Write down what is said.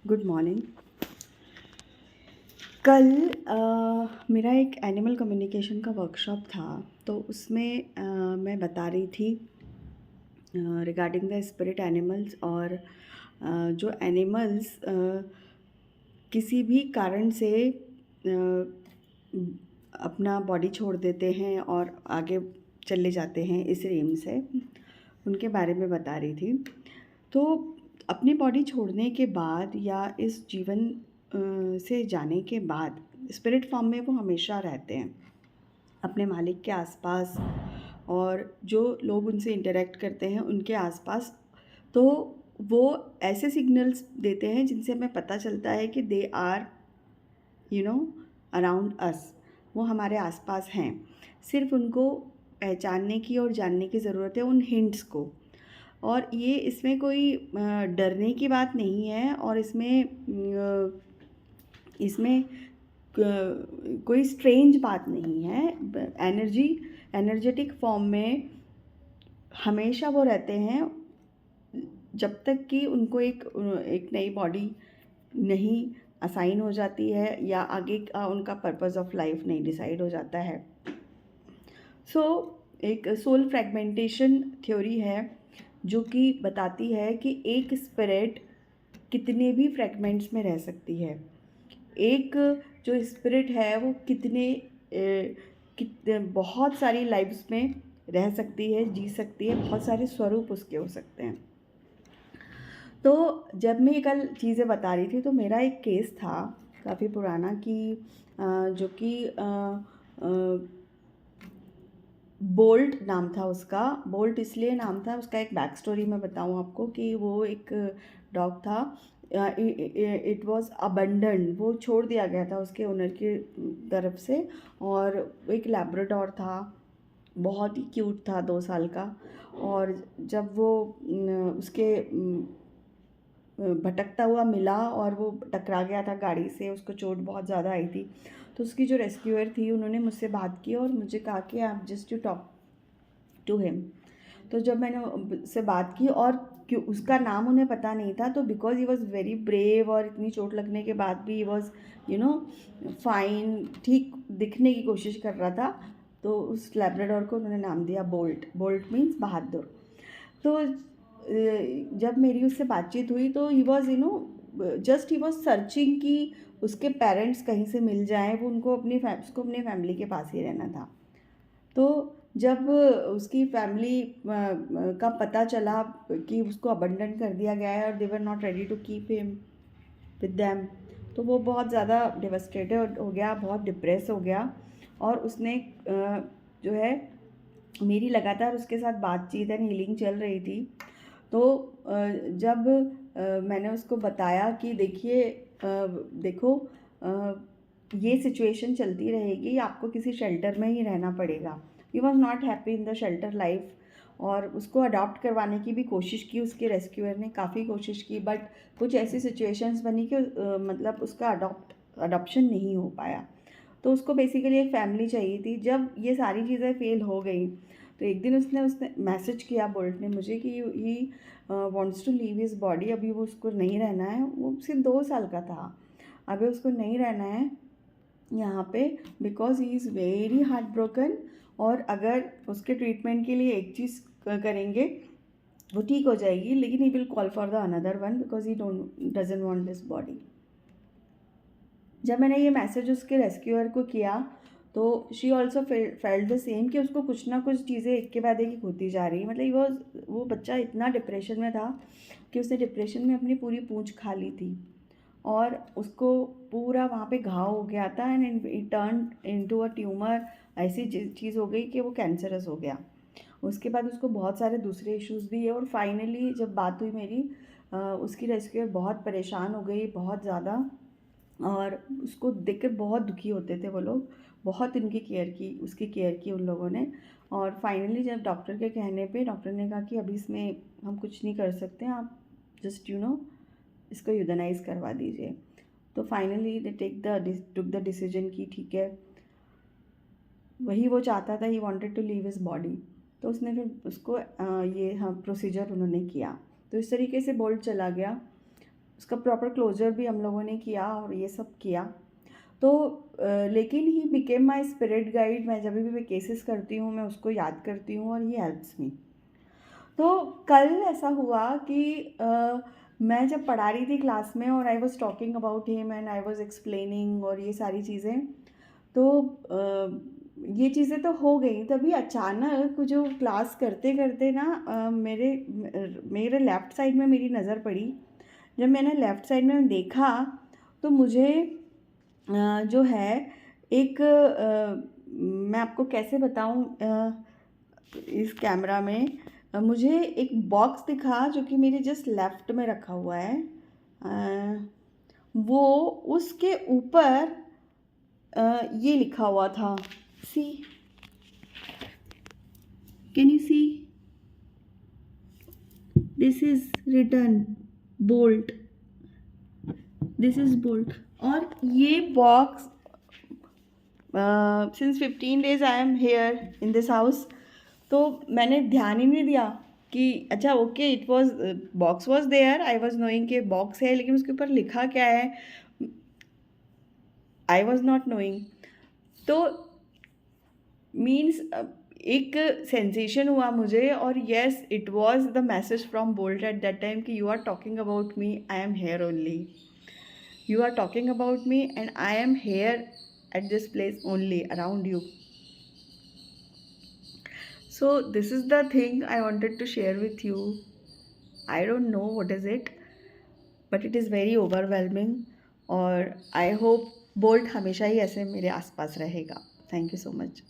Good morning. कल मेरा एक एनिमल कम्युनिकेशन का वर्कशॉप था, तो उसमें मैं बता रही थी रिगार्डिंग द स्पिरिट एनिमल्स। और जो एनिमल्स किसी भी कारण से अपना बॉडी छोड़ देते हैं और आगे चले जाते हैं इस रेम से, उनके बारे में बता रही थी। तो अपनी बॉडी छोड़ने के बाद या इस जीवन से जाने के बाद स्पिरिट फॉर्म में वो हमेशा रहते हैं अपने मालिक के आसपास, और जो लोग उनसे इंटरेक्ट करते हैं उनके आसपास। तो वो ऐसे सिग्नल्स देते हैं जिनसे हमें पता चलता है कि दे आर अराउंड अस, वो हमारे आसपास हैं। सिर्फ उनको पहचानने की और जानने की ज़रूरत है, उन हिंट्स को। और ये इसमें कोई डरने की बात नहीं है, और इसमें कोई स्ट्रेंज बात नहीं है। एनर्जेटिक फॉर्म में हमेशा वो रहते हैं जब तक कि उनको एक नई बॉडी नहीं असाइन हो जाती है या आगे का उनका पर्पस ऑफ लाइफ नहीं डिसाइड हो जाता है। एक सोल फ्रेगमेंटेशन थ्योरी है जो कि बताती है कि एक स्पिरिट कितने भी फ्रेगमेंट्स में रह सकती है। एक जो स्पिरिट है वो बहुत सारी लाइफ्स में रह सकती है, जी सकती है, बहुत सारे स्वरूप उसके हो सकते हैं। तो जब मैं कल चीज़ें बता रही थी तो मेरा एक केस था काफ़ी पुराना कि जो कि बोल्ट नाम था उसका। बोल्ट इसलिए नाम था, उसका एक बैक स्टोरी मैं बताऊं आपको कि वो एक डॉग था। इट वॉज अबंडन, वो छोड़ दिया गया था उसके ओनर की तरफ से। और एक लैब्राडोर था, बहुत ही क्यूट था, 2 साल का। और जब वो उसके भटकता हुआ मिला और वो टकरा गया था गाड़ी से, उसको चोट बहुत ज़्यादा आई थी। तो उसकी जो रेस्क्यूअर थी उन्होंने मुझसे बात की और मुझे कहा कि आप just you talk to him. तो जब मैंने उससे बात की, और क्यों उसका नाम उन्हें पता नहीं था, तो because he was very brave और इतनी चोट लगने के बाद भी ही वॉज़ फाइन, ठीक दिखने की कोशिश कर रहा था। तो उस लैब्राडोर को उन्होंने नाम दिया बोल्ट। बोल्ट मीन्स बहादुर। तो जब मेरी उससे बातचीत हुई तो he was he was searching कि उसके पेरेंट्स कहीं से मिल जाएं, वो उसको अपनी फैमिली के पास ही रहना था। तो जब उसकी फैमिली का पता चला कि उसको अबंडन कर दिया गया है और they were not ready to keep him with them, तो वो बहुत ज़्यादा डिवस्टेटेड हो गया, बहुत डिप्रेस हो गया। और उसने जो है, मेरी लगातार उसके साथ बातचीत एंड हीलिंग चल रही थी। तो जब मैंने उसको बताया कि देखो, ये सिचुएशन चलती रहेगी, आपको किसी शेल्टर में ही रहना पड़ेगा। He was not happy in the shelter life, और उसको अडॉप्ट करवाने की भी कोशिश की, उसके रेस्क्यूअर ने काफ़ी कोशिश की, बट कुछ ऐसी सिचुएशंस बनी कि मतलब उसका अडॉप्शन नहीं हो पाया। तो उसको बेसिकली एक फैमिली चाहिए थी। जब ये सारी चीज़ें फेल हो गई तो एक दिन उसने मैसेज किया, बोल्ट ने मुझे, कि he wants to leave his body. अभी वो उसको नहीं रहना है, वो सिर्फ 2 साल का था, अभी उसको नहीं रहना है यहाँ पे, because he is very heart broken. और अगर उसके ट्रीटमेंट के लिए एक चीज़ करेंगे वो ठीक हो जाएगी, लेकिन he will call for the another one because he doesn't want this body. जब मैंने ये मैसेज उसके रेस्क्यूअर को किया तो she also felt the same, कि उसको कुछ ना कुछ चीज़ें एक के बाद एक होती जा रही। मतलब वो बच्चा इतना डिप्रेशन में था कि उसने डिप्रेशन में अपनी पूरी पूंछ खा ली थी, और उसको पूरा वहाँ पे घाव हो गया था, and it turn into a tumour. ऐसी चीज़ हो गई कि वो कैंसरस हो गया। उसके बाद उसको बहुत सारे दूसरे इश्यूज भी है, और फाइनली जब बात हुई मेरी, उसकी रेस्क्यूअर बहुत परेशान हो गई, बहुत ज़्यादा। और उसको देखकर बहुत दुखी होते थे वो लोग, बहुत उसकी केयर की उन लोगों ने। और फाइनली जब डॉक्टर के कहने पे डॉक्टर ने कहा कि अभी इसमें हम कुछ नहीं कर सकते, आप जस्ट इसको यूथनाइज करवा दीजिए। तो finally they took the decision कि ठीक है, वही वो चाहता था, he wanted to leave his body. तो उसने फिर उसको ये हाँ प्रोसीजर उन्होंने किया। तो इस तरीके से बोल्ट चला गया। उसका प्रॉपर क्लोजर भी हम लोगों ने किया और ये सब किया। तो लेकिन he became my spirit guide. मैं जब भी केसेस करती हूँ मैं उसको याद करती हूँ और ही हेल्प्स मी। तो कल ऐसा हुआ कि मैं जब पढ़ा रही थी क्लास में और I was talking about him and I was explaining और ये सारी चीज़ें, तो ये चीज़ें तो हो गई। तभी अचानक जो क्लास करते करते ना मेरे लेफ़्ट साइड में मेरी नज़र पड़ी। जब मैंने लेफ़्ट साइड में देखा तो मुझे जो है एक मैं आपको कैसे बताऊं, इस कैमरा में मुझे एक बॉक्स दिखा जो कि मेरे जस्ट लेफ़्ट में रखा हुआ है। वो उसके ऊपर ये लिखा हुआ था, see, can you see, this is return bolt, this is bolt. और ये box since 15 days I am here in this house, तो मैंने ध्यान ही नहीं दिया कि अच्छा okay it was box was there, I was knowing कि बॉक्स है, लेकिन उसके ऊपर लिखा क्या है आई वॉज नॉट नोइंग। तो मीन्स एक सेंसेशन हुआ मुझे, और yes it was the message from bolt at that time कि you are talking about me, I am here only, you are talking about me and I am here at this place only around you. So this is the thing I wanted to share with you. I don't know what is it, but it is very overwhelming, और I hope bolt हमेशा ही ऐसे मेरे आसपास रहेगा। Thank you so much.